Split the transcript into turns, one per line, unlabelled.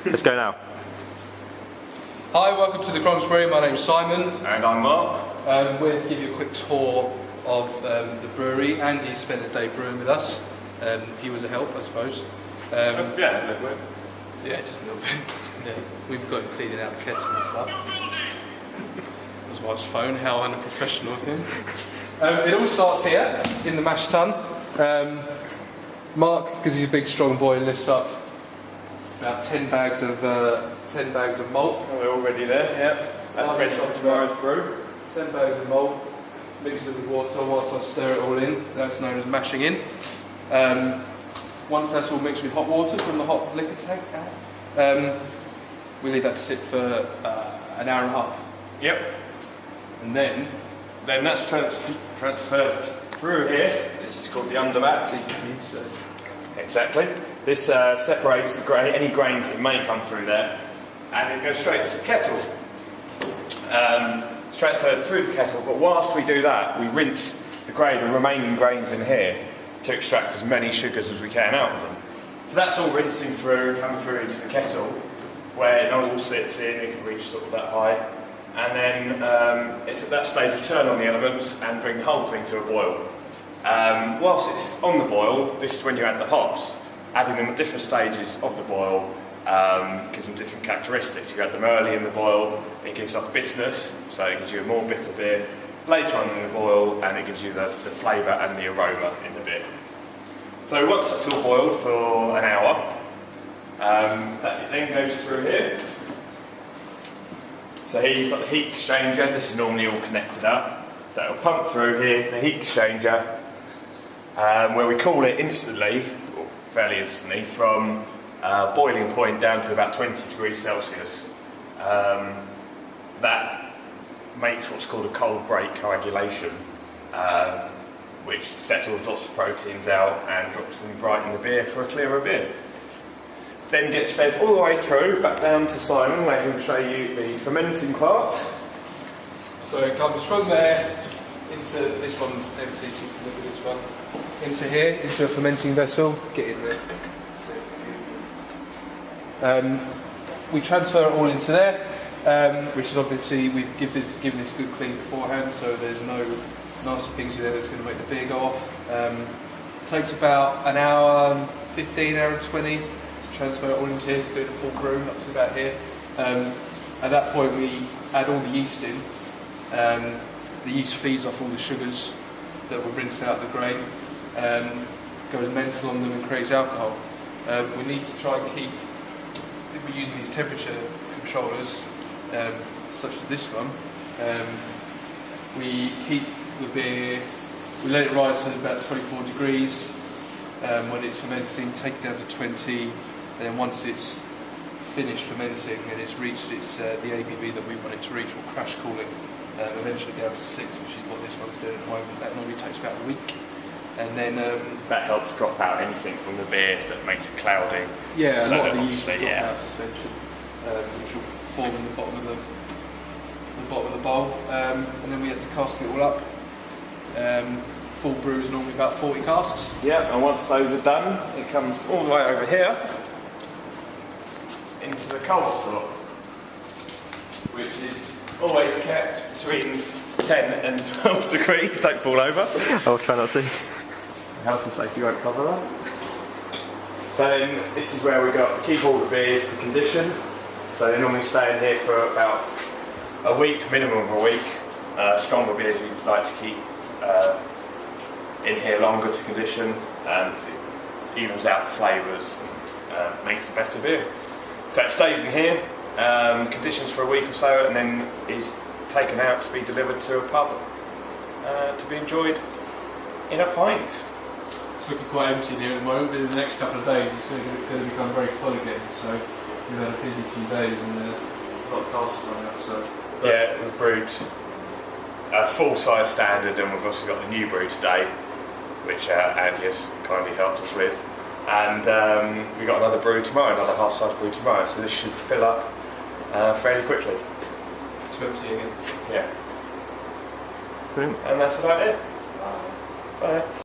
Let's go now.
Hi, welcome to the Cronx Brewery. My name's Simon.
And I'm Mark.
We're here to give you a quick tour of the brewery. Andy spent a day brewing with us. He was a help, I suppose.
Yeah, a little bit.
Yeah, just a little bit. Yeah. We've got him cleaning out the kettle and stuff. That's Mark's phone. How unprofessional of him. It all starts here in the mash tun. Mark, because he's a big, strong boy, lifts up about 10 bags of malt.
Oh, we're already there. Yeah, that's ready for tomorrow's brew.
10 bags of malt, mix it with water whilst I stir it all in. That's known as mashing in. Once that's all mixed with hot water from the hot liquor tank out, we leave that to sit for an hour and a half.
Yep.
And then
that's transferred through here. This is called the underbat. Exactly. This separates any grains that may come through there, and it goes straight to the kettle. It's transferred through the kettle, but whilst we do that, we rinse the remaining grains in here to extract as many sugars as we can out of them. So that's all rinsing through, coming through into the kettle, where it all sits in. It can reach sort of that high, and then it's at that stage we turn on the elements and bring the whole thing to a boil. Whilst it's on the boil, this is when you add the hops. Adding them at different stages of the boil gives them different characteristics. You add them early in the boil, it gives off bitterness, so it gives you a more bitter beer. Later on in the boil, and it gives you the flavour and the aroma in the beer. So once that's all boiled for an hour, that then goes through here. So here you've got the heat exchanger. This is normally all connected up. So it'll pump through here, the heat exchanger, where we cool it instantly, or fairly instantly, from boiling point down to about 20 degrees Celsius. That makes what's called a cold break coagulation, which settles lots of proteins out and drops them right in the beer for a clearer beer. Then gets fed all the way through, back down to Simon, where he'll show you the fermenting part.
so it comes from there into this one's empty, so you can look at this one. Into here, into a fermenting vessel. Get in there. We transfer it all into there. Which is obviously, we've given this a good clean beforehand, so there's no nasty things in there that's going to make the beer go off. Takes about an hour and 15, hour and 20 to transfer it all into here, do the full brew up to about here. At that point we add all the yeast in. The yeast feeds off all the sugars that were rinsed out of the grain, goes mental on them and creates alcohol. We need to try and keep, we're using these temperature controllers, such as this one. We keep the beer, we let it rise to about 24 degrees when it's fermenting, take it down to 20, and then once it's finished fermenting and it's reached the ABV that we want it to reach, we'll crash cooling, eventually down to 6, which is what this one's doing at the moment. That normally takes about a week. And then
that helps drop out anything from the beer that makes it cloudy.
Yeah,
so
a lot of the yeast will drop
yeah.
out suspension, which will form in the bottom of the bowl, and then we have to cask it all up. Full brew is normally about 40 casks.
Yeah, and once those are done, it comes all the way over here into the cold store, which is always kept between 10 and 12 degrees. Don't fall over.
I'll try not to.
Health and safety won't cover that. So then this is where we keep all the beers to condition. So they normally stay in here for about a week, minimum of a week. Stronger beers we like to keep in here longer to condition, because it evens out the flavours and makes a better beer. So it stays in here, conditions for a week or so, and then is taken out to be delivered to a pub to be enjoyed in a pint.
It's looking quite empty in here at the moment, but in the next couple of days it's going to become very full again. So we've had a busy few days and a lot of casks running out. So
yeah, we've brewed a full-size standard, and we've also got the new brew today, which Andy has kindly helped us with. And we've got another brew tomorrow, another half-size brew tomorrow. So this should fill up fairly quickly.
To empty again.
Yeah.
Brilliant.
And that's about it. Bye.